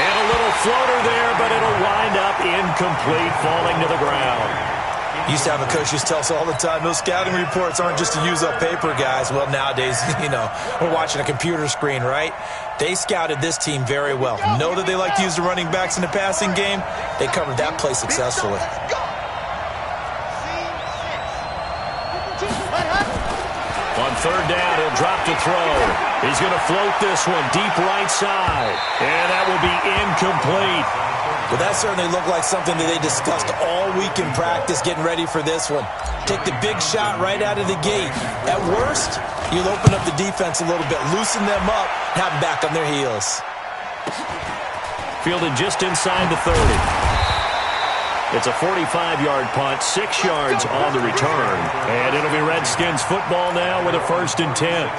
And a little floater there, but it'll wind up incomplete, falling to the ground. Used to have a coach used to tell us all the time, those scouting reports aren't just to use up paper, guys. Well, nowadays, we're watching a computer screen, right? They scouted this team very well. Know that they like to use the running backs in the passing game. They covered that play successfully. On third down, he'll drop to throw. He's going to float this one deep right side. And that will be incomplete. Well, that certainly looked like something that they discussed all week in practice getting ready for this one. Take the big shot right out of the gate. At worst, you'll open up the defense a little bit, loosen them up, have them back on their heels. Fielded just inside the 30. It's a 45-yard punt, 6 yards on the return. And it'll be Redskins football now with a 1st and 10.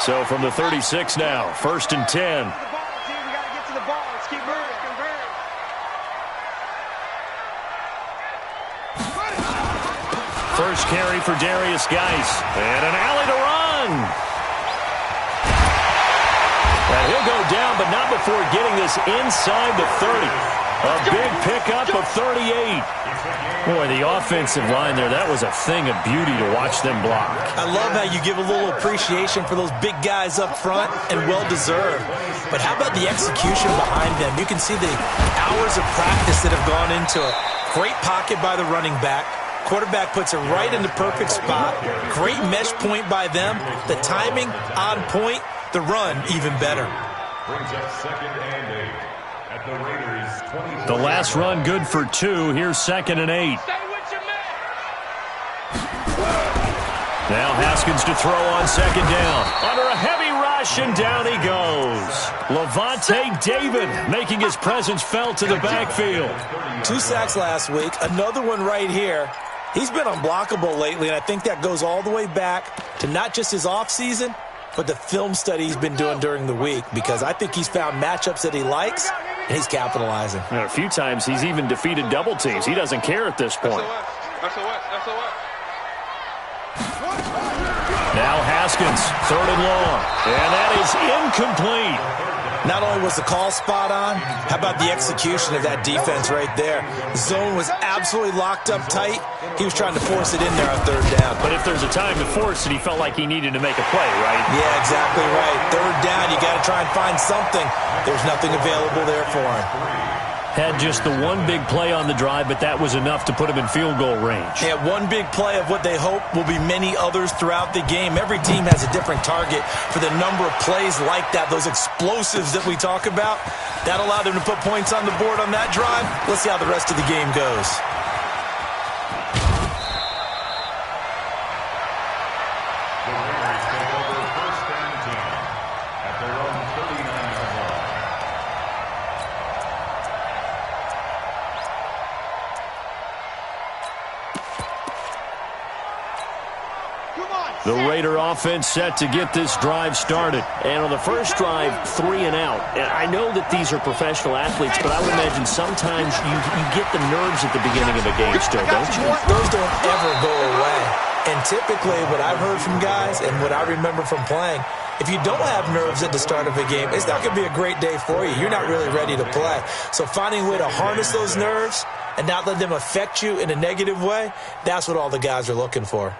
So from the 36 now, 1st and 10. First carry for Darius Geis. And an alley to run. And he'll go down, but not before getting this inside the 30. A big pickup of 38. Boy, the offensive line there, that was a thing of beauty to watch them block. I love how you give a little appreciation for those big guys up front, and well-deserved. But how about the execution behind them? You can see the hours of practice that have gone into it. Great pocket by the running back. Quarterback puts it right in the perfect spot. Great mesh point by them. The timing on point. The run even better. Brings up 2nd and 8 at the Raiders' 20. The last run good for 2. Here's 2nd and 8. Now Haskins to throw on 2nd down. Under a heavy rush, and down he goes. Levante David making his presence felt to the backfield. 2 sacks last week. Another one right here. He's been unblockable lately, and I think that goes all the way back to not just his offseason, but the film study he's been doing during the week, because I think he's found matchups that he likes, and he's capitalizing. And a few times he's even defeated double teams. He doesn't care at this point. Now Haskins, 3rd and long, and that is incomplete. Not only was the call spot on, how about the execution of that defense right there? Zone was absolutely locked up tight. He was trying to force it in there on 3rd down. But if there's a time to force it, he felt like he needed to make a play, right? Yeah, exactly right. 3rd down, you got to try and find something. There's nothing available there for him. Had just the one big play on the drive, but that was enough to put him in field goal range. Yeah, one big play of what they hope will be many others throughout the game. Every team has a different target for the number of plays like that, those explosives that we talk about. That allowed them to put points on the board on that drive. Let's see how the rest of the game goes. The Raider offense set to get this drive started. And on the first drive, 3 and out. And I know that these are professional athletes, but I would imagine sometimes you get the nerves at the beginning of a game still, don't you? Those don't ever go away. And typically what I've heard from guys and what I remember from playing, if you don't have nerves at the start of a game, it's not going to be a great day for you. You're not really ready to play. So finding a way to harness those nerves and not let them affect you in a negative way, that's what all the guys are looking for.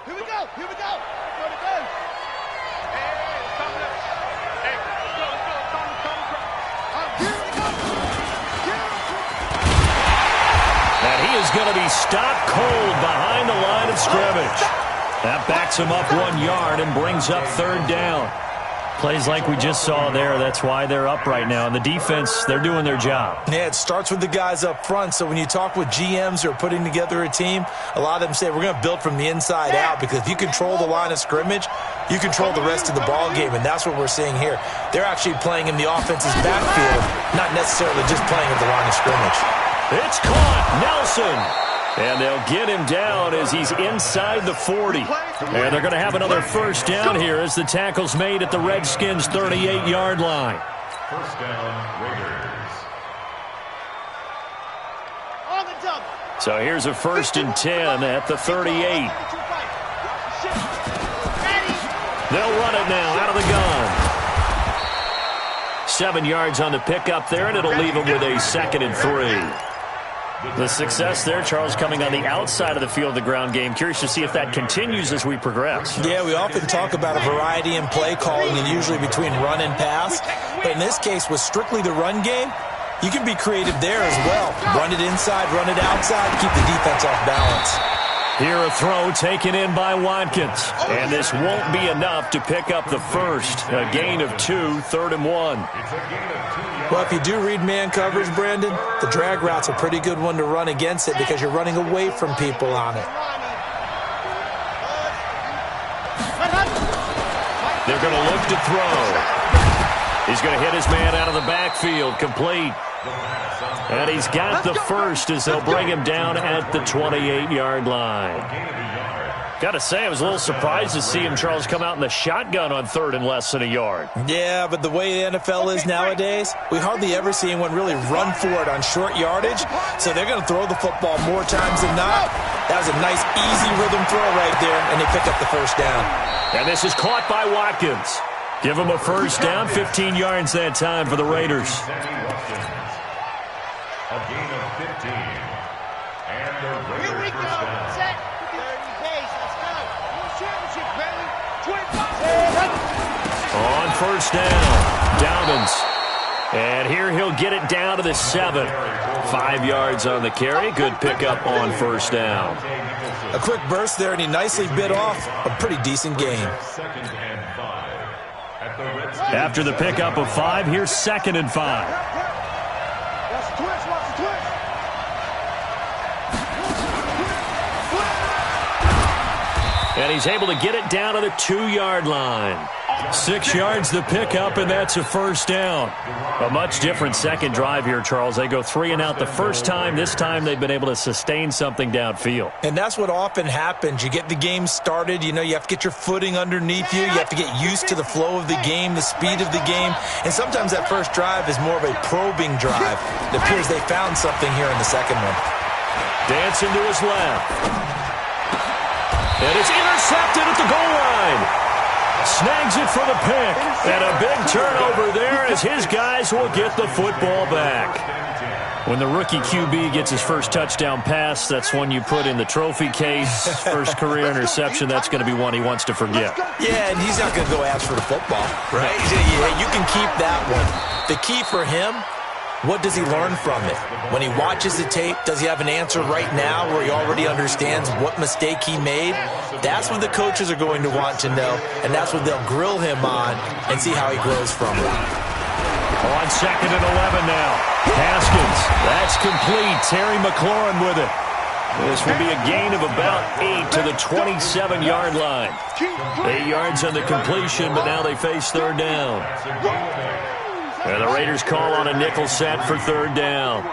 Here we go. And he is going to be stopped cold behind the line of scrimmage. That backs him up 1 yard and brings up 3rd down. Plays like we just saw there. That's why they're up right now. And the defense, they're doing their job. Yeah, it starts with the guys up front. So when you talk with GMs who are putting together a team, a lot of them say we're going to build from the inside out, because if you control the line of scrimmage, you control the rest of the ball game, and that's what we're seeing here. They're actually playing in the offense's backfield, not necessarily just playing at the line of scrimmage. It's caught. Nelson. And they'll get him down as he's inside the 40. And they're going to have another first down here as the tackle's made at the Redskins' 38-yard line. First down, Raiders. So here's a 1st and 10 at the 38. They'll run it now out of the gun. 7 yards on the pickup there, and it'll leave them with a 2nd and 3. The success there, Charles, coming on the outside of the field, the ground game. Curious to see if that continues as we progress. Yeah, we often talk about a variety in play calling and usually between run and pass. But in this case, with strictly the run game, you can be creative there as well. Run it inside, run it outside, keep the defense off balance. Here a throw taken in by Watkins. And this won't be enough to pick up the first. A gain of 2, 3rd and 1. Well, if you do read man coverage, Brandon, the drag route's a pretty good one to run against it because you're running away from people on it. They're going to look to throw. He's going to hit his man out of the backfield, complete. And he's got the first as they'll bring him down at the 28-yard line. Got to say, I was a little surprised to see him, Charles, come out in the shotgun on 3rd and less than a yard. Yeah, but the way the NFL is nowadays, we hardly ever see anyone really run for it on short yardage. So they're going to throw the football more times than not. That was a nice, easy rhythm throw right there, and they pick up the first down. And this is caught by Watkins. Give him a first down, 15 yards that time for the Raiders. A gain of 15. And the Raiders Here we go. first down. Set. 30 days. Let's go. Championship, baby. 25. On first down, Dobbins. And here he'll get it down to the 7. 5 yards on the carry. Good pickup on first down. A quick burst there, and he nicely bit off a pretty decent gain. 2nd and 5. At the red zone. After the pickup of 5, here's 2nd and 5. Watch the twist. Watch the twist. And he's able to get it down to the 2-yard line. 6 yards the pickup, and that's a first down. A much different second drive here, Charles. They go 3 and out the first time. This time they've been able to sustain something downfield. And that's what often happens. You get the game started. You know, you have to get your footing underneath you. You have to get used to the flow of the game, the speed of the game. And sometimes that first drive is more of a probing drive. It appears they found something here in the second one. Dancing to his left. And it's intercepted at the goal line. Snags it for the pick. And a big turnover there as his guys will get the football back. When the rookie QB gets his first touchdown pass, that's one you put in the trophy case. First career interception, that's going to be one he wants to forget. Yeah, and he's not going to go ask for the football, right? Yeah, you can keep that one. The key for him, what does he learn from it? When he watches the tape, does he have an answer right now where he already understands what mistake he made? That's what the coaches are going to want to know, and that's what they'll grill him on and see how he grows from it. On 2nd and 11 now. Haskins, that's complete. Terry McLaurin with it. This will be a gain of about 8 to the 27-yard line. 8 yards on the completion, but now they face 3rd down. And the Raiders call on a nickel set for 3rd down.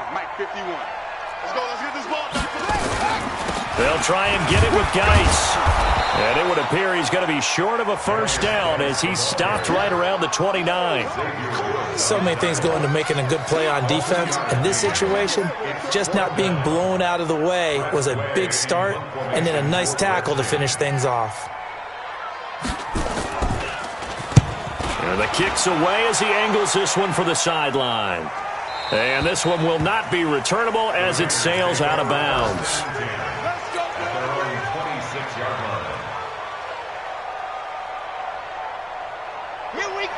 They'll try and get it with Geis. And it would appear he's going to be short of a first down as he's stopped right around the 29. So many things go into making a good play on defense. In this situation, just not being blown out of the way was a big start, and then a nice tackle to finish things off. And the kick's away as he angles this one for the sideline. And this one will not be returnable as it sails out of bounds.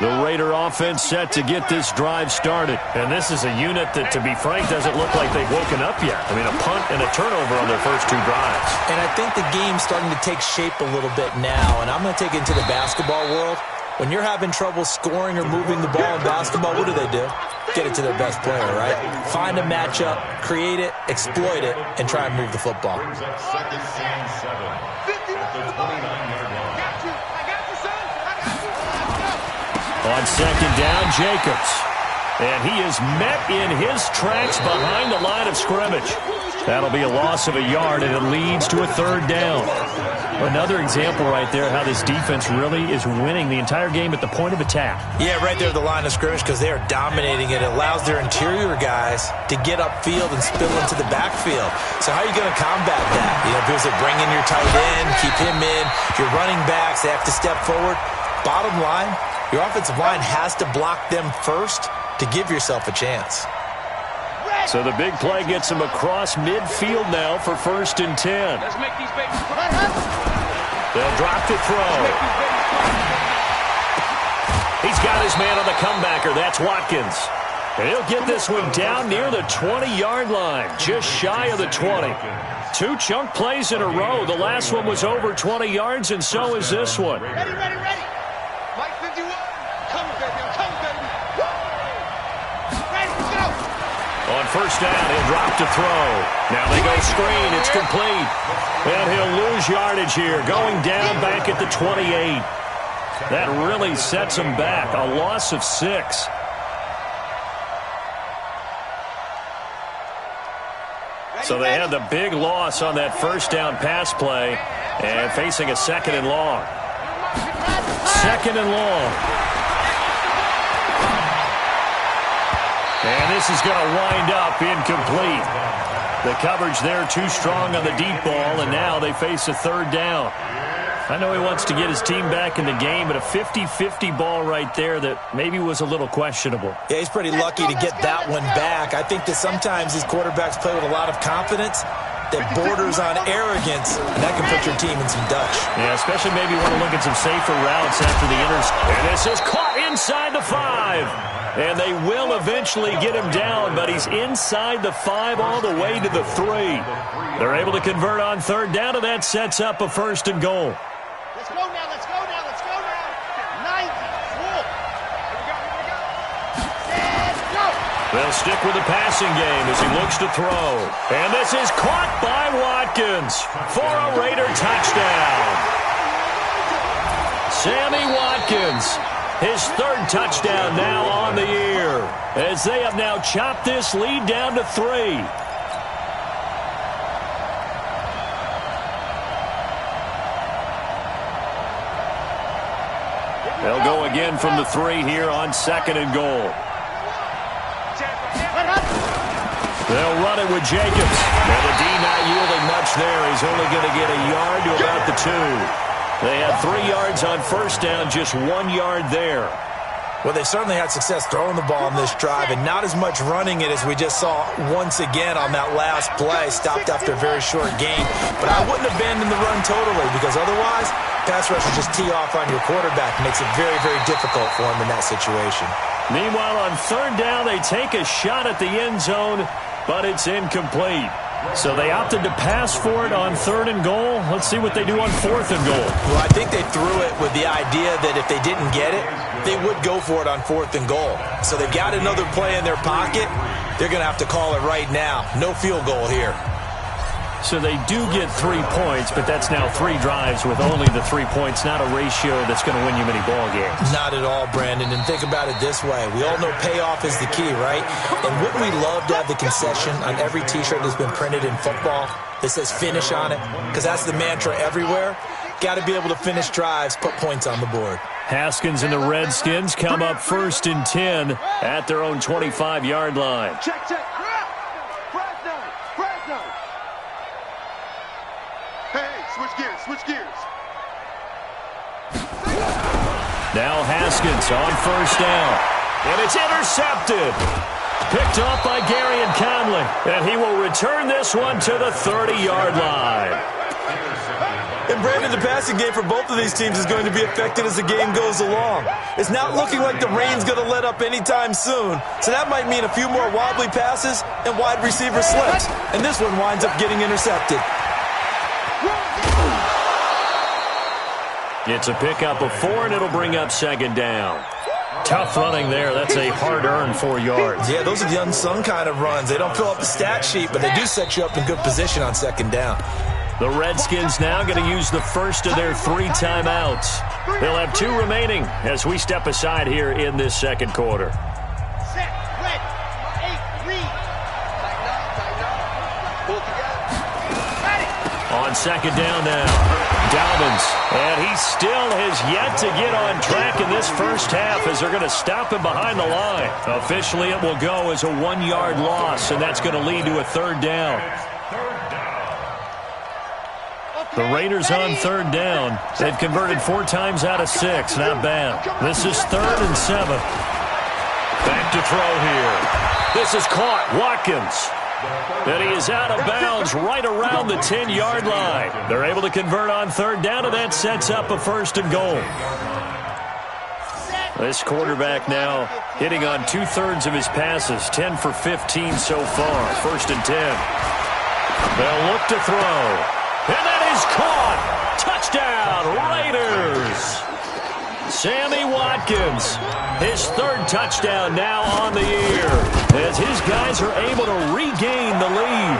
The Raider offense set to get this drive started. And this is a unit that, to be frank, doesn't look like they've woken up yet. I mean, a punt and a turnover on their first 2 drives. And I think the game's starting to take shape a little bit now. And I'm going to take it into the basketball world. When you're having trouble scoring or moving the ball in basketball, what do? Get it to their best player, right? Find a matchup, create it, exploit it, and try and move the football. On 2nd down, Jacobs. And he is met in his tracks behind the line of scrimmage. That'll be a loss of a yard, and it leads to a 3rd down. Another example right there how this defense really is winning the entire game at the point of attack. Yeah, right there at the line of scrimmage because they are dominating it. It allows their interior guys to get upfield and spill into the backfield. So how are you going to combat that? You know, because they bring in your tight end, keep him in. Your running backs, they have to step forward. Bottom line, your offensive line has to block them first to give yourself a chance. So the big play gets him across midfield now for 1st and 10. Let's make these babies. They'll drop to throw. He's got his man on the comebacker. That's Watkins. And he'll get this one down near the 20-yard line, just shy of the 20. 2 chunk plays in a row. The last one was over 20 yards, and so is this one. Ready, ready, ready. Mike 51. Come, baby. Come, baby. Ready, go. On 1st down, he'll drop to throw. Now they go screen. It's complete. And he'll lose yardage here, going down back at the 28. That really sets him back. A loss of 6. So they had the big loss on that 1st down pass play and facing a 2nd and long. 2nd and long. And this is going to wind up incomplete. The coverage there too strong on the deep ball, and now they face a 3rd down. I know he wants to get his team back in the game, but a 50-50 ball right there that maybe was a little questionable. Yeah, he's pretty lucky to get that one back. I think that sometimes these quarterbacks play with a lot of confidence that borders on arrogance, and that can put your team in some Dutch. Yeah, especially maybe want to look at some safer routes after the interception. And this is caught inside the 5. And they will eventually get him down, but he's inside the 5 all the way to the 3. They're able to convert on 3rd down, and that sets up a 1st and goal. Let's go now, let's go now, let's go now. 90, full. Here we go. They'll stick with the passing game as he looks to throw. And this is caught by Watkins for a Raider touchdown. Sammy Watkins, his 3rd touchdown now on the year, as they have now chopped this lead down to 3. They'll go again from the 3 here on 2nd and goal. They'll run it with Jacobs. And the D not yielding much there. He's only going to get a yard to about the 2. They had 3 yards on 1st down, just 1 yard there. Well, they certainly had success throwing the ball on this drive, and not as much running it as we just saw once again on that last play. Stopped after a very short gain. But I wouldn't abandon the run totally, because otherwise, pass rush will just tee off on your quarterback. Makes it very, very difficult for him in that situation. Meanwhile, on 3rd down, they take a shot at the end zone, but it's incomplete. So they opted to pass for it on 3rd and goal. Let's see what they do on 4th and goal. Well, I think they threw it with the idea that if they didn't get it, they would go for it on 4th and goal. So they've got another play in their pocket. They're going to have to call it right now. No field goal here. So they do get 3 points, but that's now 3 drives with only the 3 points, not a ratio that's going to win you many ball games. Not at all, Brandon. And think about it this way. We all know payoff is the key, right? And wouldn't we love to have the concession on every T-shirt that's been printed in football that says finish on it? Because that's the mantra everywhere. Got to be able to finish drives, put points on the board. Haskins and the Redskins come up 1st and 10 at their own 25-yard line. Check, check. Switch gears. Now Haskins on 1st down. And it's intercepted. Picked off by Gary and Conley. And he will return this one to the 30-yard line. And Brandon, the passing game for both of these teams is going to be affected as the game goes along. It's not looking like the rain's going to let up anytime soon. So that might mean a few more wobbly passes and wide receiver slips. And this one winds up getting intercepted. It's a pickup of 4, and it'll bring up 2nd down. Tough running there. That's a hard-earned 4 yards. Yeah, those are the unsung kind of runs. They don't fill up the stat sheet, but they do set you up in good position on 2nd down. The Redskins now going to use the first of their 3 timeouts. They'll have 2 remaining as we step aside here in this 2nd quarter. Set, red, 8, read. Tighten up. Pull together. Ready. On on second down now. Dobbins, and he still has yet to get on track in this first half as they're going to stop him behind the line. Officially, it will go as a 1-yard loss, and that's going to lead to a third down. The Raiders on third down. They've converted 4 times out of 6. Not bad. This is 3rd and 7. Back to throw here. This is caught. Watkins. And he is out of bounds right around the 10-yard line. They're able to convert on third down, and that sets up a 1st and goal. This quarterback now hitting on 2/3 of his passes. 10 for 15 so far. 1st and 10. They'll look to throw. And that is caught. Touchdown, Raiders. Sammy Watkins, his 3rd touchdown now on the year, as his guys are able to regain the lead.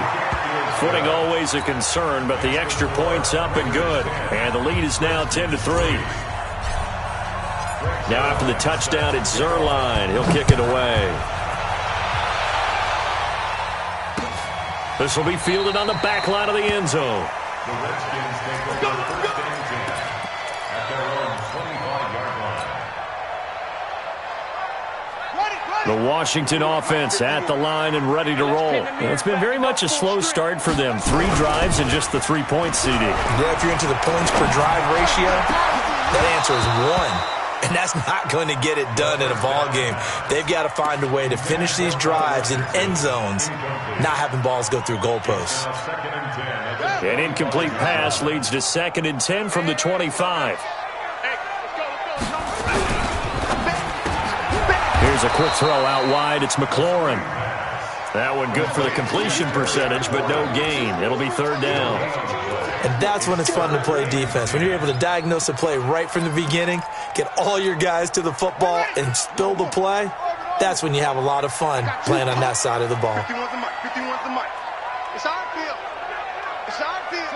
Footing always a concern, but the extra point's up and good. And the lead is now 10-3. Now after the touchdown, it's Zerline. He'll kick it away. This will be fielded on the back line of the end zone. The Redskins take over 1st and 10 at their own 25-yard line. The Washington offense at the line and ready to roll. It's been very much a slow start for them. 3 drives and just the 3-point CD. Yeah, if you're into the points per drive ratio, that answer is 1. And that's not going to get it done in a ball game. They've got to find a way to finish these drives in end zones, not having balls go through goalposts. An incomplete pass leads to 2nd and 10 from the 25. Here's a quick throw out wide. It's McLaurin. That one good for the completion percentage, but no gain. It'll be 3rd down. And that's when it's fun to play defense. When you're able to diagnose a play right from the beginning, get all your guys to the football, and spill the play, that's when you have a lot of fun playing on that side of the ball. 51's the mic. 51's the mic. It's our field. It's our field.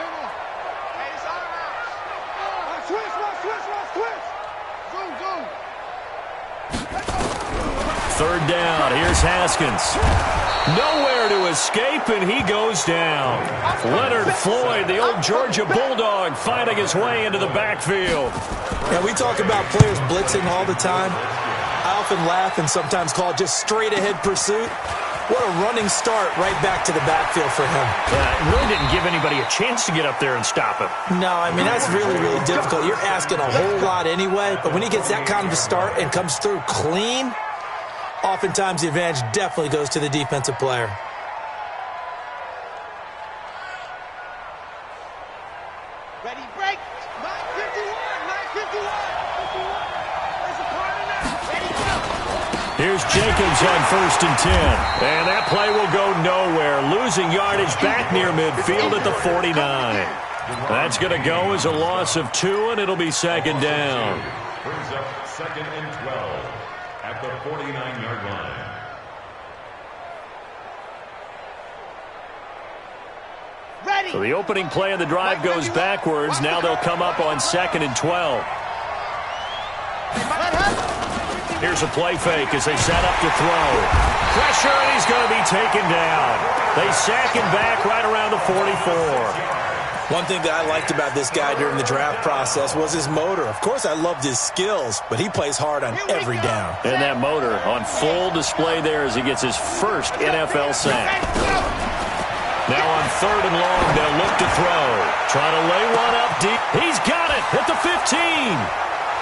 Hey, it's our house. Switch. Zoom. 3rd down. Here's Haskins. Nowhere to escape, and he goes down. Leonard Floyd, the old Georgia Bulldog, fighting his way into the backfield. Yeah, we talk about players blitzing all the time. I often laugh and sometimes call it just straight-ahead pursuit. What a running start right back to the backfield for him. It really didn't give anybody a chance to get up there and stop him. No, I mean, that's really, really difficult. You're asking a whole lot anyway, but when he gets that kind of a start and comes through clean, oftentimes the advantage definitely goes to the defensive player. Ready, break. 9:51. There's a part of that. Ready, go. Here's Jacobs on 1st and 10. And that play will go nowhere. Losing yardage back near midfield at the 49. That's going to go as a loss of 2, and it'll be 2nd down. Brings up 2nd and 12 at the 49-yard line. Ready. So the opening play of the drive goes backwards. Now they'll come up on 2nd and 12. Here's a play fake as they set up to throw. Pressure, and he's going to be taken down. They sack him back right around the 44. One thing that I liked about this guy during the draft process was his motor. Of course, I loved his skills, but he plays hard on every down. And that motor on full display there as he gets his first NFL sack. Now on 3rd and long, they'll look to throw. Trying to lay one up deep. He's got it at the 15.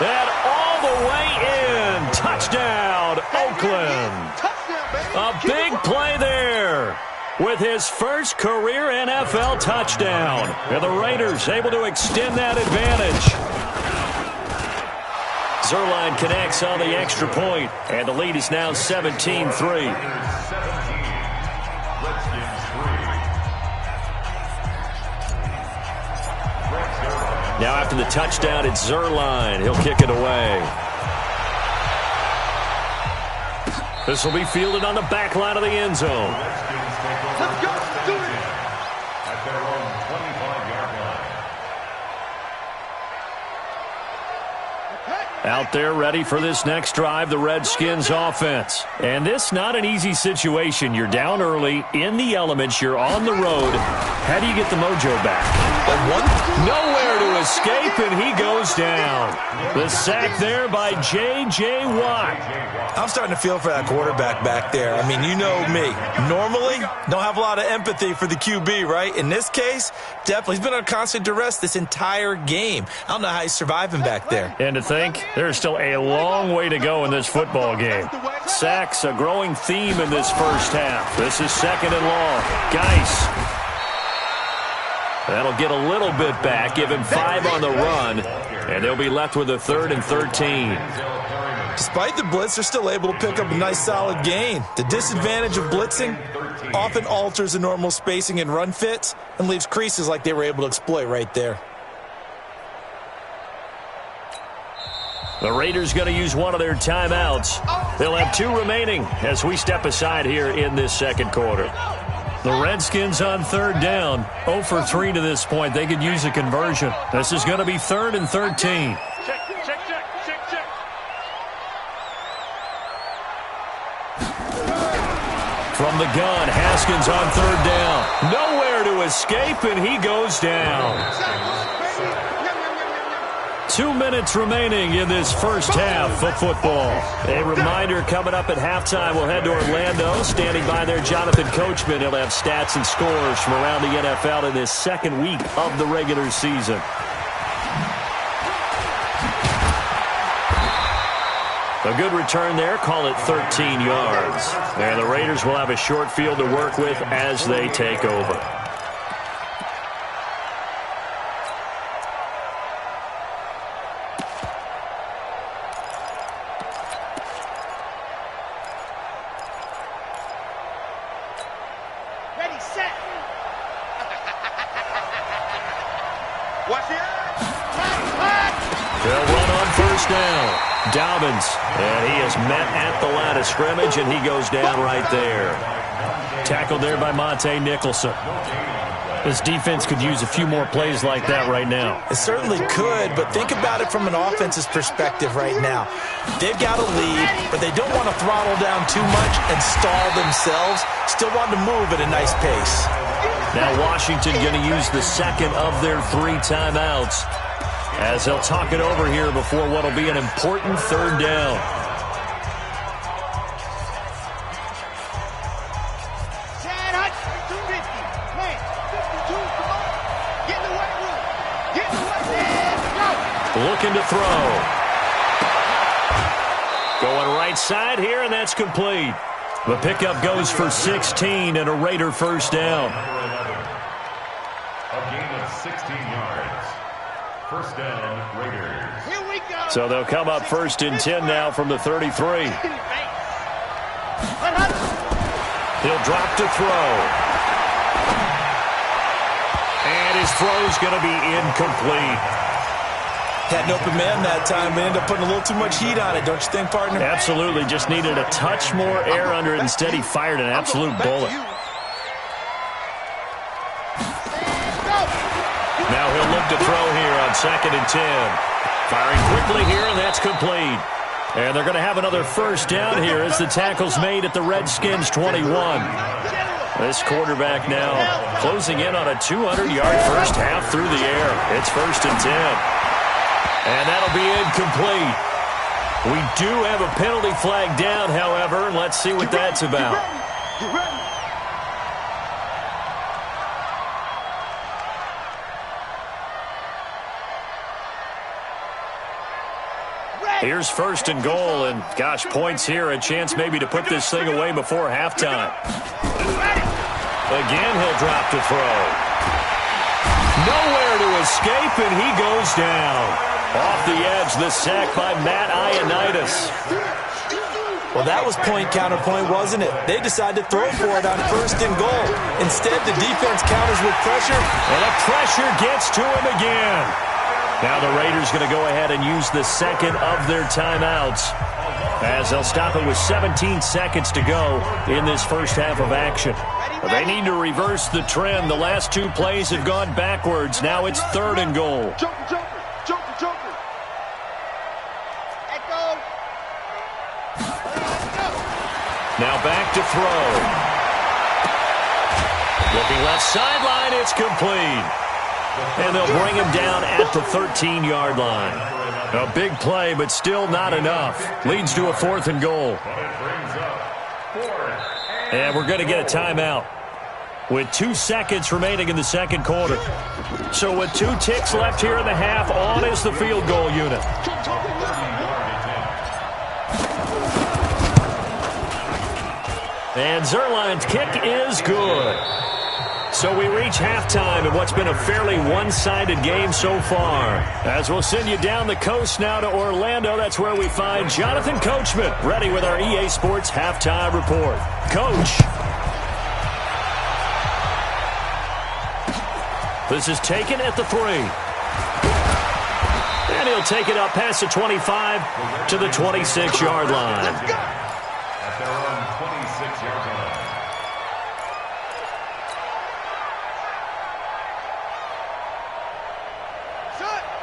And all the way in. Touchdown, Oakland. A big play there with his first career NFL touchdown. And the Raiders able to extend that advantage. Zerline connects on the extra point, and the lead is now 17-3. Now after the touchdown, it's Zerline. He'll kick it away. This will be fielded on the back line of the end zone. Let's go. Do it. At their own 25-yard line. Okay. Out there ready for this next drive, the Redskins offense. And this not an easy situation. You're down early, in the elements, you're on the road. How do you get the mojo back? Nowhere to escape, and he goes down. The sack there by J.J. Watt. I'm starting to feel for that quarterback back there. I mean, you know me. Normally, don't have a lot of empathy for the QB, right? In this case, definitely. He's been on constant duress this entire game. I don't know how he's surviving back there. And to think, there's still a long way to go in this football game. Sacks, a growing theme in this first half. This is 2nd and long. Geis. That'll get a little bit back, give him 5 on the run, and they'll be left with a 3rd and 13. Despite the blitz, they're still able to pick up a nice solid gain. The disadvantage of blitzing often alters the normal spacing and run fits and leaves creases like they were able to exploit right there. The Raiders going to use one of their timeouts. They'll have 2 remaining as we step aside here in this second quarter. The Redskins on 3rd down. 0 for 3 to this point. They could use a conversion. This is going to be 3rd and 13. From the gun, Haskins on 3rd down. Nowhere to escape, and he goes down. 2 minutes remaining in this first half of football. A reminder coming up at halftime, we'll head to Orlando. Standing by there, Jonathan Coachman. He'll have stats and scores from around the NFL in this second week of the regular season. A good return there, call it 13 yards. And the Raiders will have a short field to work with as they take over. Ready, set. Watch it. They'll run on 1st down. Dobbins, and he is met at the line of scrimmage, and he goes down right there. Tackled there by Monte Nicholson. This defense could use a few more plays like that right now. It certainly could, but think about it from an offense's perspective right now. They've got a lead, but they don't want to throttle down too much and stall themselves. Still want to move at a nice pace. Now Washington going to use the 2nd of their 3 timeouts as they'll talk it over here before what will be an important 3rd down. Looking to throw. Going right side here, and that's complete. The pickup goes for 16 and a Raider 1st down. A gain of 16 yards. 1st down, Raiders. Here we go. So they'll come up 1st and 10 now from the 33. He'll drop to throw. And his throw's going to be incomplete. Had an open man that time, but ended up putting a little too much heat on it, don't you think, partner? Absolutely. Just needed a touch more air under it. Instead, he fired an absolute bullet. Now he'll look to throw here on 2nd and 10. Firing quickly here, and that's complete. And they're going to have another 1st down here as the tackle's made at the Redskins 21. This quarterback now closing in on a 200-yard first half through the air. It's 1st and 10. And that'll be incomplete. We do have a penalty flag down, however. Let's see what that's about. Here's 1st and goal, and gosh, points here. A chance maybe to put this thing away before halftime. Again, he'll drop to throw. Nowhere to escape, and he goes down. Off the edge, the sack by Matt Ioannidis. Well, that was point counterpoint, wasn't it? They decided to throw for it on 1st and goal. Instead, the defense counters with pressure. And the pressure gets to him again. Now the Raiders going to go ahead and use the 2nd of their timeouts as they'll stop it with 17 seconds to go in this first half of action. They need to reverse the trend. The last 2 plays have gone backwards. Now it's 3rd and goal. Now back to throw. Looking left sideline, it's complete. And they'll bring him down at the 13-yard line. A big play, but still not enough. Leads to a 4th and goal. And we're going to get a timeout with 2 seconds remaining in the second quarter. So with 2 ticks left here in the half, on is the field goal unit. And Zerline's kick is good. So we reach halftime in what's been a fairly one-sided game so far. As we'll send you down the coast now to Orlando, that's where we find Jonathan Coachman, ready with our EA Sports halftime report. Coach. This is taken at the 3. And he'll take it up past the 25 to the 26-yard line. At their own 26-yard line.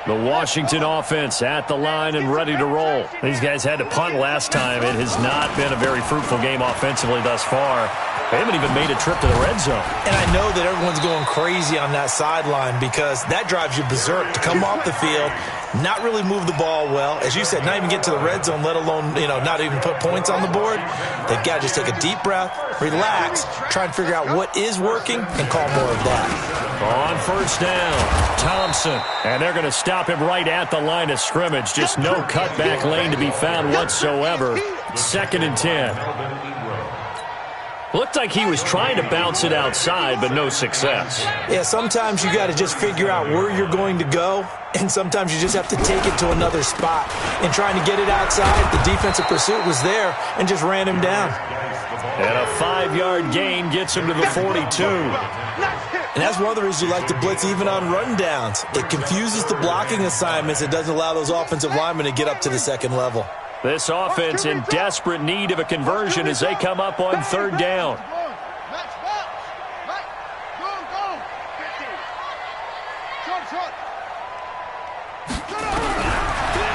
The Washington offense at the line and ready to roll. These guys had to punt last time. It has not been a very fruitful game offensively thus far. They haven't even made a trip to the red zone. And I know that everyone's going crazy on that sideline because that drives you berserk to come off the field, not really move the ball well. As you said, not even get to the red zone, let alone, not even put points on the board. They've got to just take a deep breath, relax, try and figure out what is working, and call more of that. On first down, Thompson. And they're going to stop him right at the line of scrimmage. Just no cutback lane to be found whatsoever. 2nd and 10. Looked like he was trying to bounce it outside, but no success. Yeah, sometimes you got to just figure out where you're going to go, and sometimes you just have to take it to another spot. And trying to get it outside, the defensive pursuit was there and just ran him down. And a 5-yard gain gets him to the 42. And that's one of the reasons you like to blitz even on rundowns. It confuses the blocking assignments. It doesn't allow those offensive linemen to get up to the second level. This offense in desperate need of a conversion as they come up on 3rd down.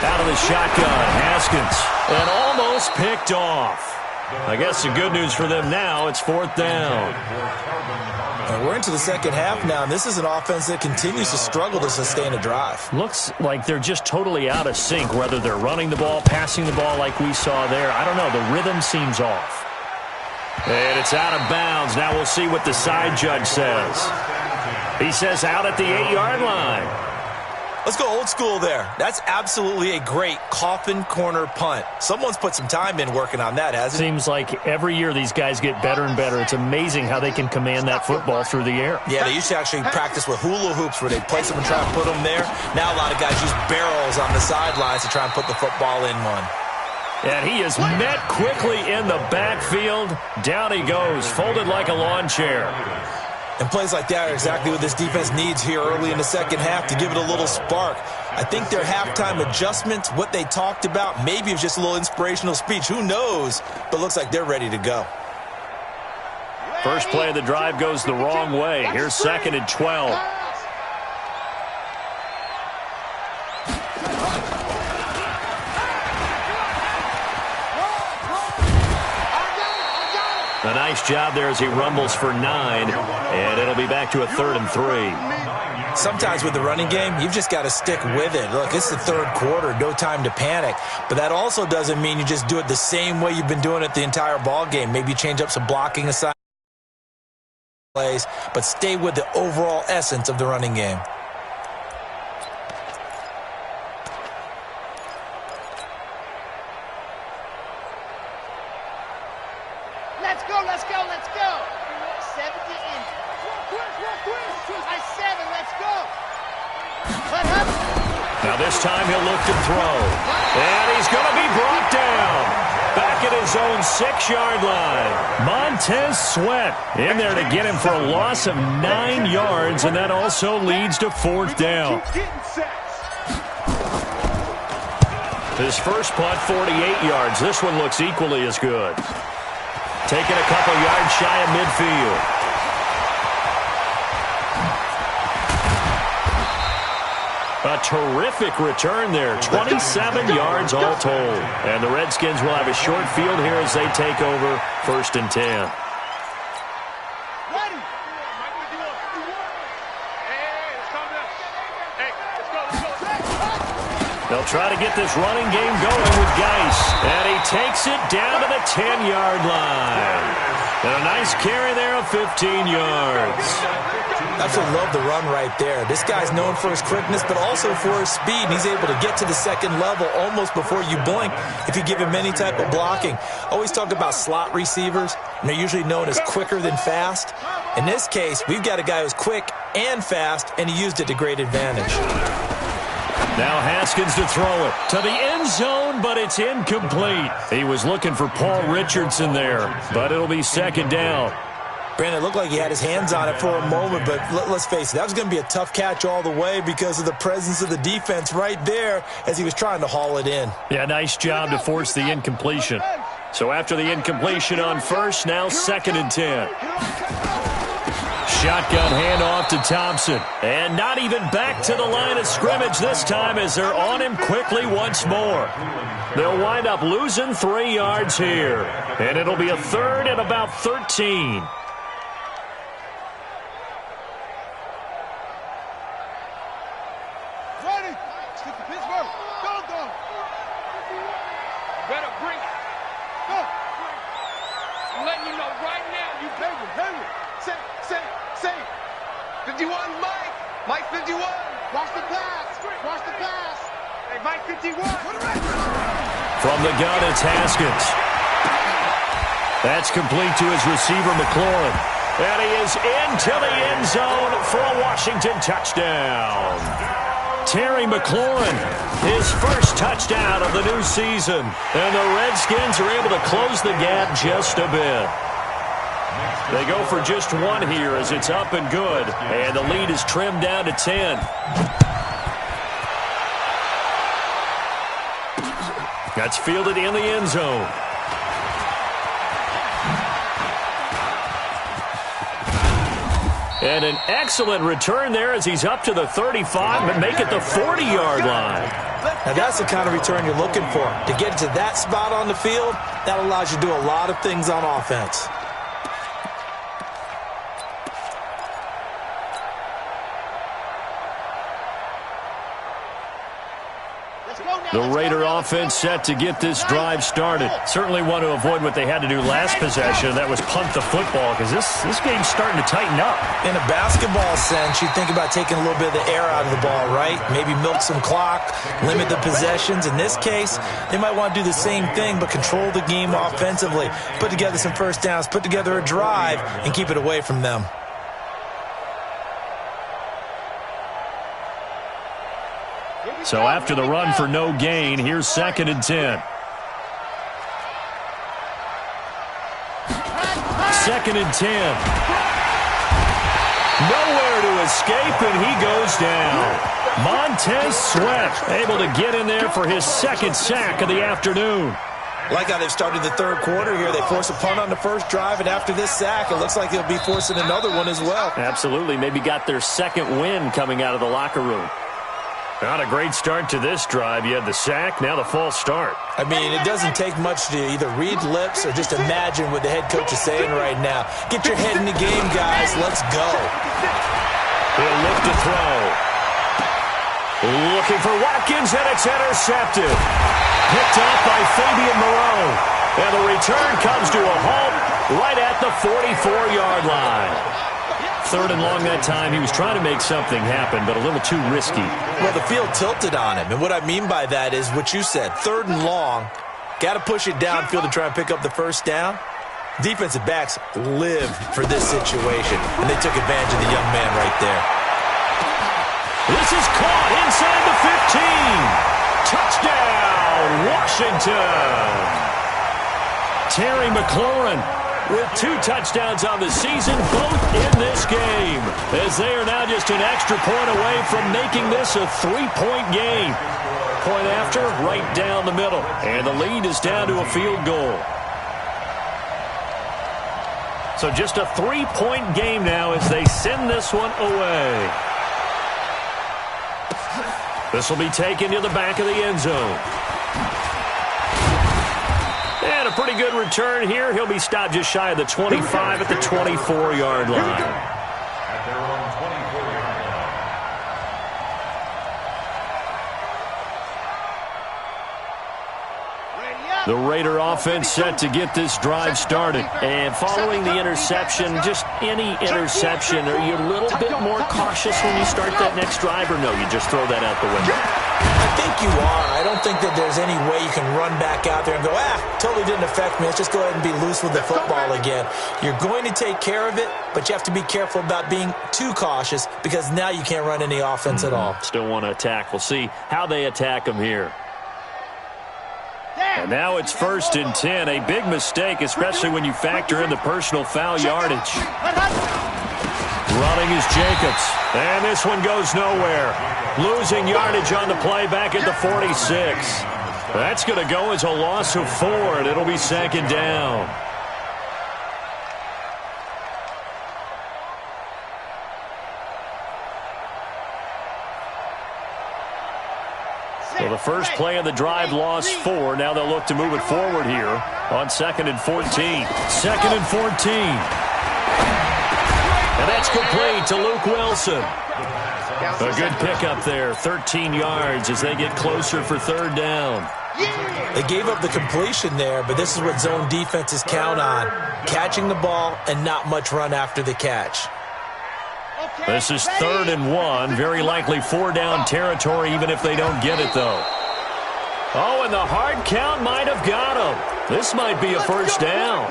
Out of the shotgun, Haskins. And almost picked off. I guess the good news for them now, it's 4th down. And we're into the second half now, and this is an offense that continues to struggle to sustain a drive. Looks like they're just totally out of sync, whether they're running the ball, passing the ball like we saw there. I don't know. The rhythm seems off. And it's out of bounds. Now we'll see what the side judge says. He says out at the 8-yard line. Let's go old school there. That's absolutely a great coffin corner punt. Someone's put some time in working on that, hasn't it? Seems like every year these guys get better and better. It's amazing how they can command that football through the air. Yeah, they used to actually practice with hula hoops where they'd place them and try and put them there. Now a lot of guys use barrels on the sidelines to try and put the football in one. And he is met quickly in the backfield. Down he goes, folded like a lawn chair. And plays like that are exactly what this defense needs here early in the second half to give it a little spark. I think their halftime adjustments, what they talked about, maybe it was just a little inspirational speech. Who knows? But looks like they're ready to go. First play of the drive goes the wrong way. Here's 2nd and 12. A nice job there as he rumbles for 9, and it'll be back to a 3rd and 3. Sometimes with the running game, you've just got to stick with it. Look, it's the 3rd quarter, no time to panic. But that also doesn't mean you just do it the same way you've been doing it the entire ball game. Maybe change up some blocking aside plays, but stay with the overall essence of the running game. Let's go, let's go, let's go. 70 in. I 7, let's go. What happened? Now this time he'll look to throw. And he's going to be brought down. Back at his own 6-yard line. Montez Sweat in there to get him for a loss of 9 yards, and that also leads to 4th down. His first punt, 48 yards. This one looks equally as good. Taking a couple yards shy of midfield. A terrific return there. 27 yards all told. And the Redskins will have a short field here as they take over 1st and 10. They'll try to get this running game going with Geis. And he takes it down to the 10-yard line. And a nice carry there of 15 yards. Absolutely love the run right there. This guy's known for his quickness, but also for his speed. And he's able to get to the second level almost before you blink if you give him any type of blocking. Always talk about slot receivers, and they're usually known as quicker than fast. In this case, we've got a guy who's quick and fast, and he used it to great advantage. Now Haskins to throw it to the end zone, but it's incomplete. He was looking for Paul Richardson there, but it'll be 2nd down. Brandon, it looked like he had his hands on it for a moment, but let's face it, that was going to be a tough catch all the way because of the presence of the defense right there as he was trying to haul it in. Yeah, nice job to force the incompletion. So after the incompletion on 1st, now 2nd and 10. Shotgun handoff to Thompson. And not even back to the line of scrimmage this time as they're on him quickly once more. They'll wind up losing 3 yards here. And it'll be a 3rd and about 13. Ready? Stick to Pittsburgh. Go. Better bring it. Go. I'm letting you know right now, you Henry. Say. 51, Mike 51. Watch the pass. Hey, Mike 51. From the gun, it's Haskins. That's complete to his receiver, McLaurin. And he is into the end zone for a Washington touchdown. Terry McLaurin, his first touchdown of the new season. And the Redskins are able to close the gap just a bit. They go for just 1 here as it's up and good. And the lead is trimmed down to 10. That's fielded in the end zone. And an excellent return there as he's up to the 35, but make it the 40-yard line. Now that's the kind of return you're looking for. To get to that spot on the field, that allows you to do a lot of things on offense. The Raider offense set to get this drive started. Certainly want to avoid what they had to do last possession. That was punt the football because this game's starting to tighten up. In a basketball sense, you think about taking a little bit of the air out of the ball, right? Maybe milk some clock, limit the possessions. In this case, they might want to do the same thing but control the game offensively. Put together some first downs, put together a drive, and keep it away from them. So after the run for no gain, here's 2nd and 10. 2nd and 10. Nowhere to escape, and he goes down. Montez Sweat able to get in there for his 2nd sack of the afternoon. Like how they've started the 3rd quarter here. They force a punt on the first drive, and after this sack, it looks like they'll be forcing another one as well. Absolutely. Maybe got their 2nd win coming out of the locker room. Not a great start to this drive. You had the sack, now the false start. I mean, it doesn't take much to either read lips or just imagine what the head coach is saying right now. Get your head in the game, guys. Let's go. He'll look to throw. Looking for Watkins, and it's intercepted. Picked off by Fabian Moreau. And the return comes to a halt right at the 44-yard line. 3rd and long that time. He was trying to make something happen, but a little too risky. Well, the field tilted on him, and what I mean by that is what you said. 3rd and long, got to push it downfield to try and pick up the first down. Defensive backs live for this situation, and they took advantage of the young man right there. This is caught inside the 15. Touchdown, Washington. Terry McLaurin with 2 touchdowns on the season, both in this game, as they are now just an extra point away from making this a 3-point game. Point after, right down the middle, and the lead is down to a field goal. So just a 3-point game now as they send this one away. This will be taken to the back of the end zone. And a pretty good return here. He'll be stopped just shy of the 25 at the 24-yard line. At their own 24-yard line. The Raider offense set to get this drive started. And following the interception, just any interception, are you a little bit more cautious when you start that next drive, or no, you just throw that out the window? I think you are. I don't think that there's any way you can run back out there and go, totally didn't affect me. Let's just go ahead and be loose with the football again. You're going to take care of it, but you have to be careful about being too cautious because now you can't run any offense at all. Still want to attack. We'll see how they attack them here. And now it's 1st and 10. A big mistake, especially when you factor in the personal foul yardage. Running is Jacobs. And this one goes nowhere. Losing yardage on the play back at the 46. That's going to go as a loss of 4, and it'll be 2nd down. So the first play of the drive lost 4. Now they'll look to move it forward here on 2nd and 14. 2nd and 14. And that's complete to Luke Wilson. A good pickup there, 13 yards as they get closer for 3rd down. They gave up the completion there, but this is what zone defenses count on. Catching the ball and not much run after the catch. This is 3rd and 1. Very likely 4-down territory even if they don't get it, though. Oh, and the hard count might have got him. This might be a 1st down.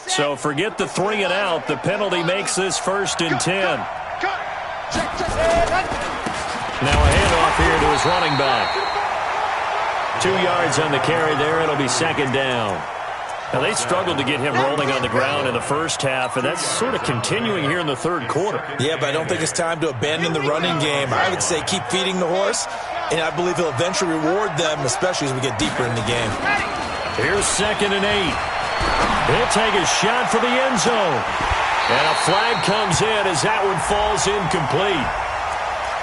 So forget the 3 and out. The penalty makes this 1st and 10. Now a handoff here to his running back. 2 yards on the carry there. It'll be 2nd down. Now they struggled to get him rolling on the ground in the first half, and that's sort of continuing here in the 3rd quarter. Yeah, but I don't think it's time to abandon the running game. I would say keep feeding the horse, and I believe he'll eventually reward them, especially as we get deeper in the game. Here's 2nd and 8. He'll take a shot for the end zone. And a flag comes in as that one falls incomplete.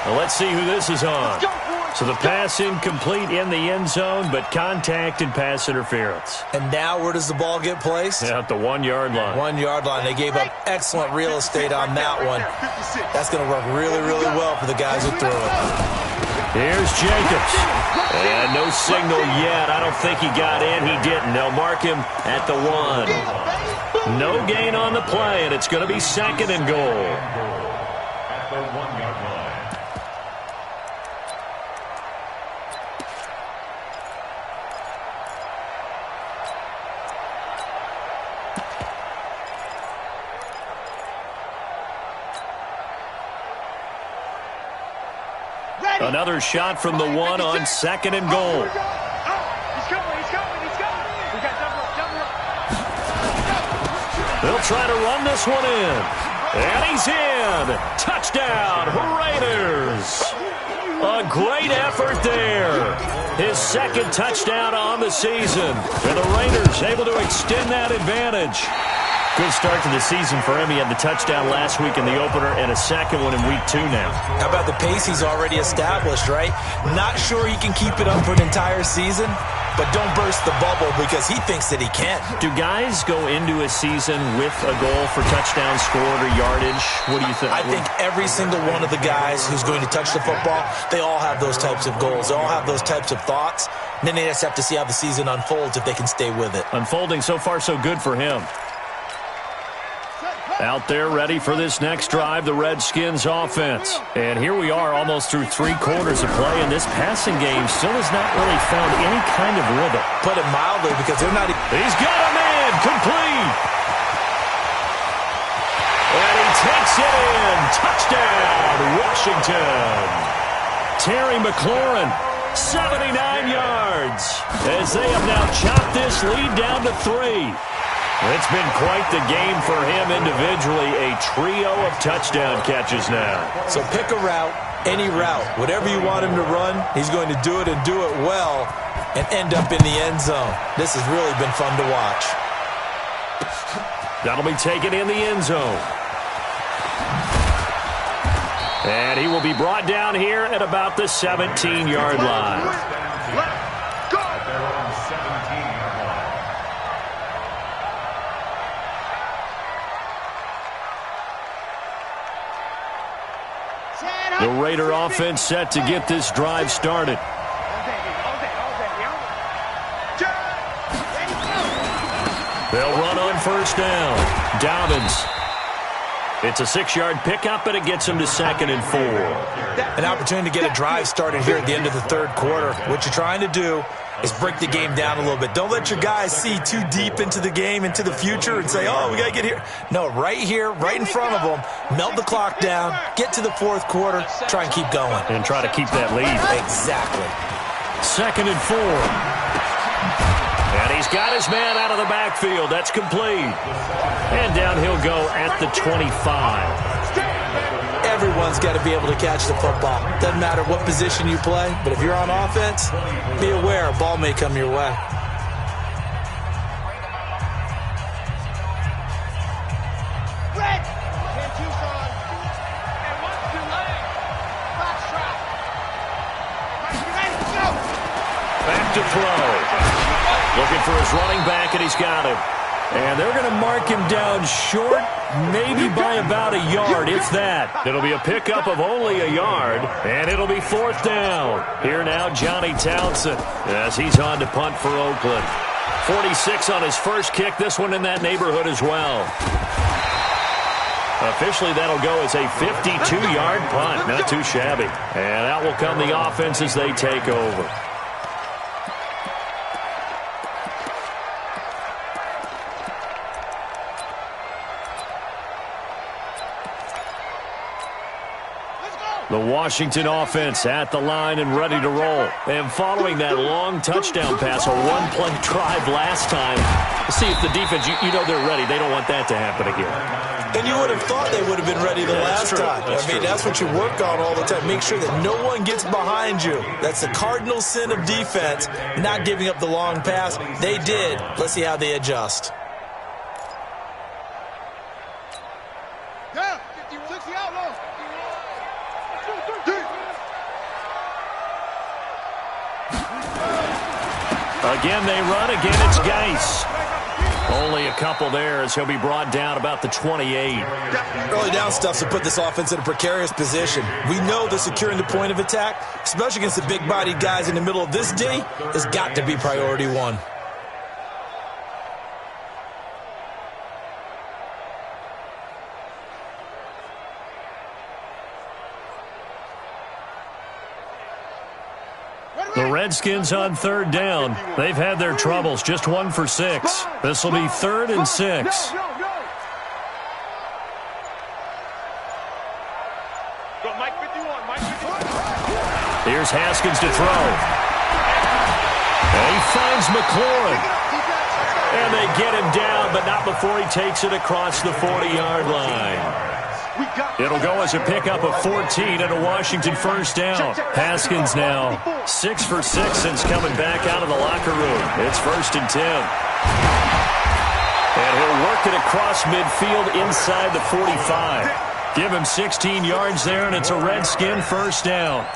Well, let's see who this is on. So the pass incomplete in the end zone, but contact and pass interference. And now where does the ball get placed? Yeah, at the 1-yard line. 1-yard line. They gave up excellent real estate on that one. That's going to work really, really well for the guys who threw it. Here's Jacobs. And no signal yet. I don't think he got in. He didn't. They'll mark him at the 1. No gain on the play, and it's going to be 2nd and goal. At the 1-yard line. Another shot from the 1 on 2nd and goal. He's coming. We got double up. They'll try to run this one in. And he's in. Touchdown, Raiders. A great effort there. His 2nd touchdown on the season. And the Raiders able to extend that advantage. Good start to the season for him. He had the touchdown last week in the opener and a 2nd one in week 2 now. How about the pace he's already established, right? Not sure he can keep it up for an entire season, but don't burst the bubble because he thinks that he can. Do guys go into a season with a goal for touchdown scored or yardage? What do you think? I think every single one of the guys who's going to touch the football, they all have those types of goals. They all have those types of thoughts. And then they just have to see how the season unfolds if they can stay with it. Unfolding so far so good for him. Out there ready for this next drive, the Redskins offense. And here we are almost through 3 quarters of play, and this passing game still has not really found any kind of rhythm. Put it mildly because they're not... He's got a man, complete. And he takes it in. Touchdown, Washington. Terry McLaurin, 79 yards, as they have now chopped this lead down to 3. It's been quite the game for him individually. A trio of touchdown catches now. So pick a route, Any route, whatever you want him to run, he's going to do it and do it well and end up in the end zone. This has really been fun to watch. That'll be taken in the end zone. And he will be brought down here at about the 17-yard line. Let's go! They're on 17-yard line. The Raider offense set to get this drive started. They'll run on first down. Dobbins. It's a 6-yard pickup, and it gets him to 2nd and 4. An opportunity to get a drive started here at the end of the third quarter. What you're trying to do is break the game down a little bit. Don't let your guys see too deep into the game, into the future, and say, oh, we got to get here. No, right here, right in front of them, melt the clock down, get to the fourth quarter, try and keep going. And try to keep that lead. Exactly. 2nd and 4. And he's got his man out of the backfield. That's complete. And down he'll go at the 25. Everyone's got to be able to catch the football. Doesn't matter what position you play, but if you're on offense, be aware a ball may come your way. Back to throw. Looking for his running back, and he's got him. And they're going to mark him down short, maybe by about a yard, if that. It'll be a pickup of only a yard, and it'll be 4th down. Here now, Johnny Townsend, as he's on to punt for Oakland. 46 on his first kick, this one in that neighborhood as well. Officially, that'll go as a 52-yard punt. Not too shabby. And out will come the offense as they take over. The Washington offense at the line and ready to roll. And following that long touchdown pass, a one-play drive last time, see if the defense, you know they're ready. They don't want that to happen again. And you would have thought they would have been ready the last time. That's what you work on all the time. Make sure that no one gets behind you. That's the cardinal sin of defense, not giving up the long pass. They did. Let's see how they adjust. Again, they run. Again, it's Geis. Only a couple there as he'll be brought down about the 28. Early down stuff to put this offense in a precarious position. We know that securing the point of attack, especially against the big-bodied guys in the middle of this D, has got to be priority one. The Redskins on 3rd down. They've had their troubles, just 1 for 6. This will be 3rd and 6. Here's Haskins to throw. And he finds McLaurin. And they get him down, but not before he takes it across the 40-yard line. It'll go as a pickup of 14 and a Washington first down. Haskins now 6 for 6 since coming back out of the locker room. It's 1st and 10. And he'll work it across midfield inside the 45. Give him 16 yards there, and it's a Redskin first down.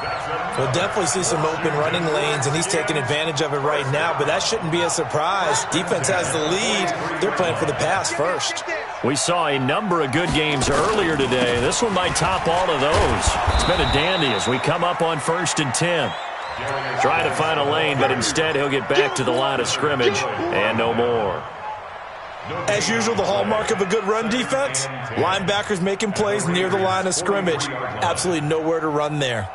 We'll definitely see some open running lanes, and he's taking advantage of it right now, but that shouldn't be a surprise. Defense has the lead. They're playing for the pass first. We saw a number of good games earlier today. This one might top all of those. It's been a dandy as we come up on 1st and 10. Try to find a lane, but instead he'll get back to the line of scrimmage and no more. As usual, the hallmark of a good run defense, linebackers making plays near the line of scrimmage. Absolutely nowhere to run there.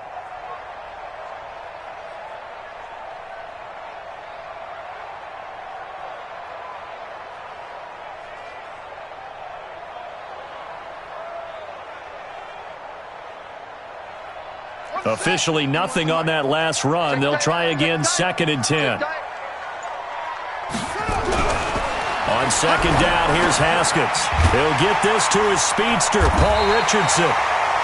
Officially nothing on that last run. They'll try again, 2nd and 10. On 2nd down, here's Haskins. He'll get this to his speedster, Paul Richardson.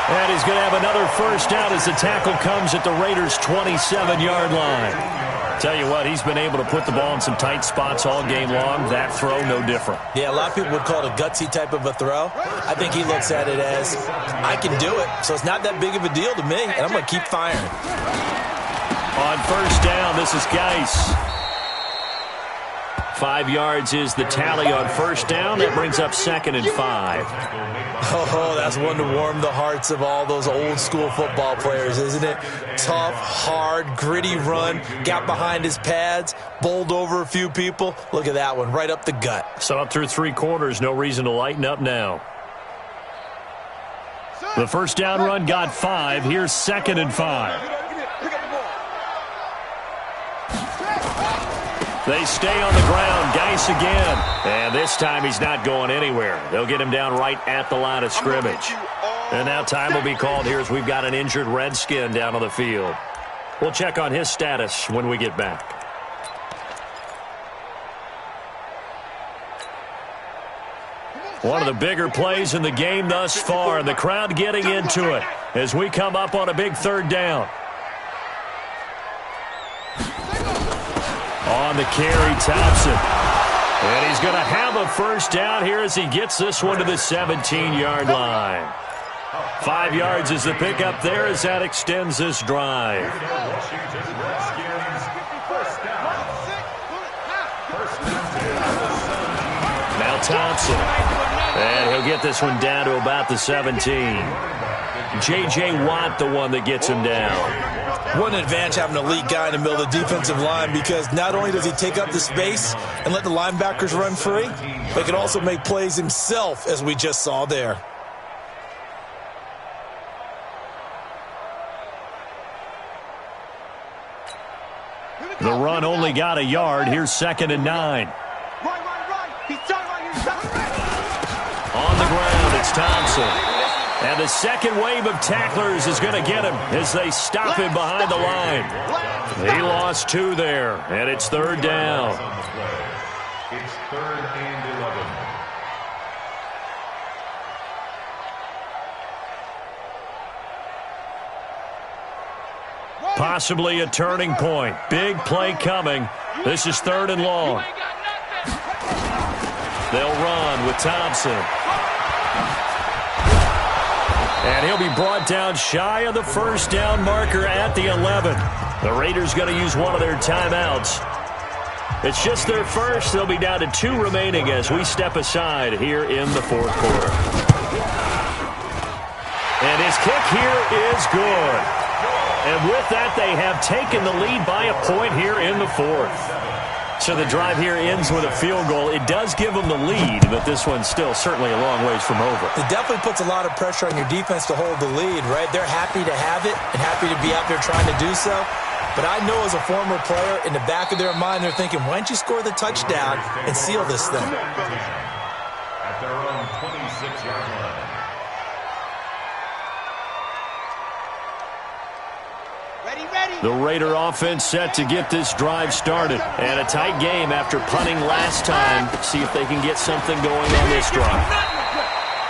And he's going to have another first down as the tackle comes at the Raiders' 27-yard line. Tell you what, he's been able to put the ball in some tight spots all game long. That throw, no different. Yeah, a lot of people would call it a gutsy type of a throw. I think he looks at it as, I can do it, so it's not that big of a deal to me, and I'm going to keep firing. On first down, this is Geis. 5 yards is the tally on first down. That brings up 2nd and 5. Oh, that's one to warm the hearts of all those old-school football players, isn't it? Tough, hard, gritty run. Got behind his pads, bowled over a few people. Look at that one, right up the gut. So up through 3 quarters, no reason to lighten up now. The first down run got 5. Here's 2nd and 5. They stay on the ground. Geis again. And this time he's not going anywhere. They'll get him down right at the line of scrimmage. And now time will be called here as we've got an injured Redskin down on the field. We'll check on his status when we get back. One of the bigger plays in the game thus far, and the crowd getting into it as we come up on a big 3rd down. On the carry, Thompson. And he's going to have a first down here as he gets this one to the 17-yard line. 5 yards is the pickup there as that extends this drive. Now Thompson. And he'll get this one down to about the 17. J.J. Watt, the one that gets him down. What an advantage having an elite guy in the middle of the defensive line, because not only does he take up the space and let the linebackers run free, but he can also make plays himself, as we just saw there. The run only got a yard. Here's 2nd and 9. On the ground, it's Thompson. And the second wave of tacklers is going to get him as they stop him behind the line. He lost 2 there, and it's 3rd down. It's 3rd and 11. Possibly a turning point. Big play coming. This is 3rd and long. They'll run with Thompson. And he'll be brought down shy of the first down marker at the 11. The Raiders going to use one of their timeouts. It's just their first. They'll be down to 2 remaining as we step aside here in the 4th quarter. And his kick here is good. And with that, they have taken the lead by a point here in the 4th. So the drive here ends with a field goal. It does give them the lead, but this one's still certainly a long ways from over. It definitely puts a lot of pressure on your defense to hold the lead, right? They're happy to have it and happy to be out there trying to do so. But I know as a former player, in the back of their mind, they're thinking, why don't you score the touchdown and seal this thing? At their own 26-yard line. The Raider offense set to get this drive started. And a tight game after punting last time. See if they can get something going on this drive.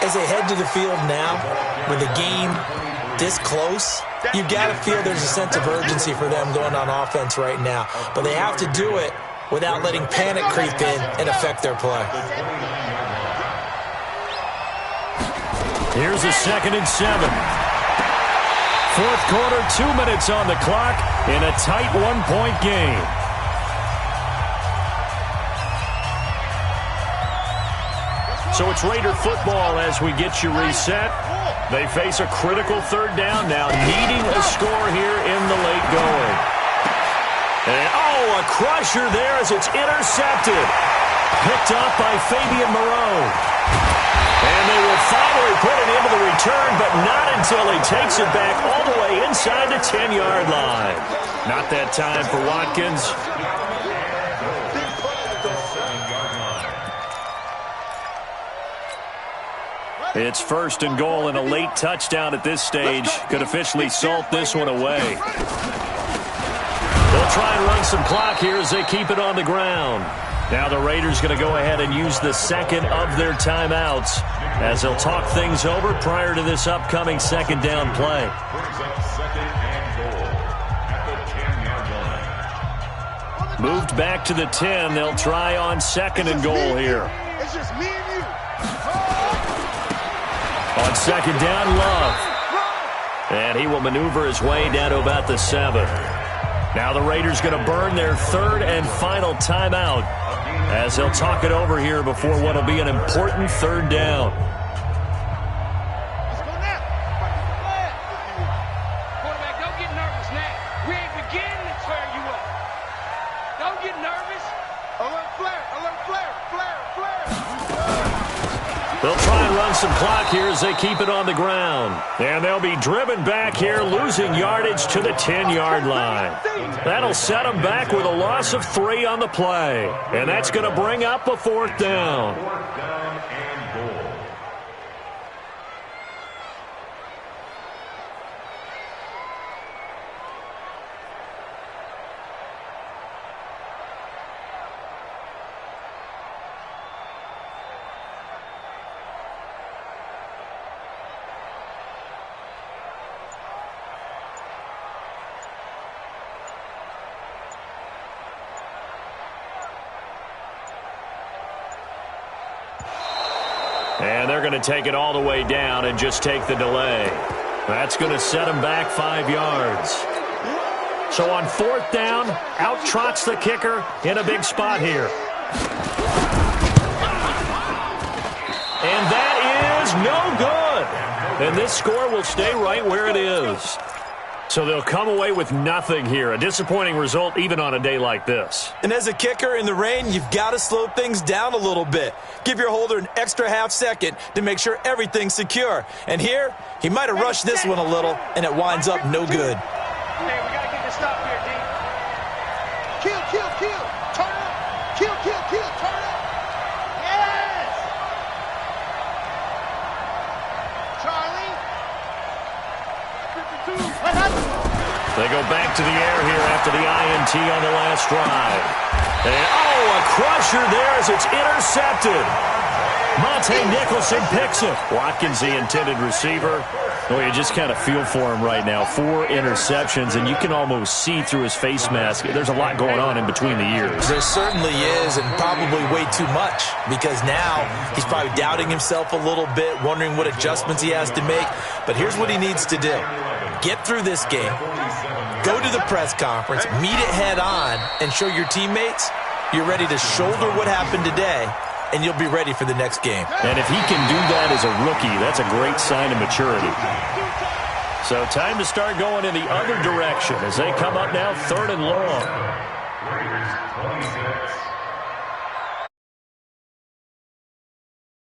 As they head to the field now, with the game this close, you've got to feel there's a sense of urgency for them going on offense right now. But they have to do it without letting panic creep in and affect their play. Here's a 2nd and 7. 4th quarter, 2 minutes on the clock in a tight 1-point game. So it's Raider football as we get you reset. They face a critical 3rd down now, needing a score here in the late going. And, a crusher there as it's intercepted. Picked up by Fabian Moreau. And they will finally put it into the return, but not until he takes it back all the way inside the 10-yard line. Not that time for Watkins. It's 1st and goal, and a late touchdown at this stage could officially salt this one away. They'll try and run some clock here as they keep it on the ground. Now the Raiders going to go ahead and use the second of their timeouts as they'll talk things over prior to this upcoming second down play. Brings up second and goal at the 10-yard line. Moved back to the 10. They'll try on second and goal here. It's just me and you. On second down, Love. And he will maneuver his way down to about the 7. Now the Raiders going to burn their third and final timeout as they'll talk it over here before what will be an important third down. Let's go now. Quarterback, don't get nervous now. We ain't beginning to tear you up. Don't get nervous. Alert flare, alert flare, flare, flare. They'll try and run some clock here as they keep it on the ground. And they'll be driven back here, losing yardage to the 10-yard line. That'll set them back with a loss of 3 on the play. And that's going to bring up a fourth down. Fourth down and goal. And they're going to take it all the way down and just take the delay. That's going to set them back 5 yards. So on fourth down, out trots the kicker in a big spot here. And that is no good. And this score will stay right where it is. So they'll come away with nothing here. A disappointing result even on a day like this. And as a kicker in the rain, you've got to slow things down a little bit. Give your holder an extra half second to make sure everything's secure. And here, he might have rushed this one a little, and it winds up no good. Hey, we got to get this stop here, D. Kill, kill, kill. Turn up. Kill, kill, kill. Turn up. Yes. Charlie. 52. They go back to the air here after the INT on the last drive. And, a crusher there as it's intercepted. Monte Nicholson picks it. Watkins, the intended receiver. Oh, you just kind of feel for him right now. 4 interceptions, and you can almost see through his face mask. There's a lot going on in between the ears. There certainly is, and probably way too much, because now he's probably doubting himself a little bit, wondering what adjustments he has to make. But here's what he needs to do. Get through this game, go to the press conference, meet it head on, and show your teammates you're ready to shoulder what happened today, and you'll be ready for the next game. And if he can do that as a rookie, that's a great sign of maturity. So time to start going in the other direction as they come up now 3rd and long. Raiders 26.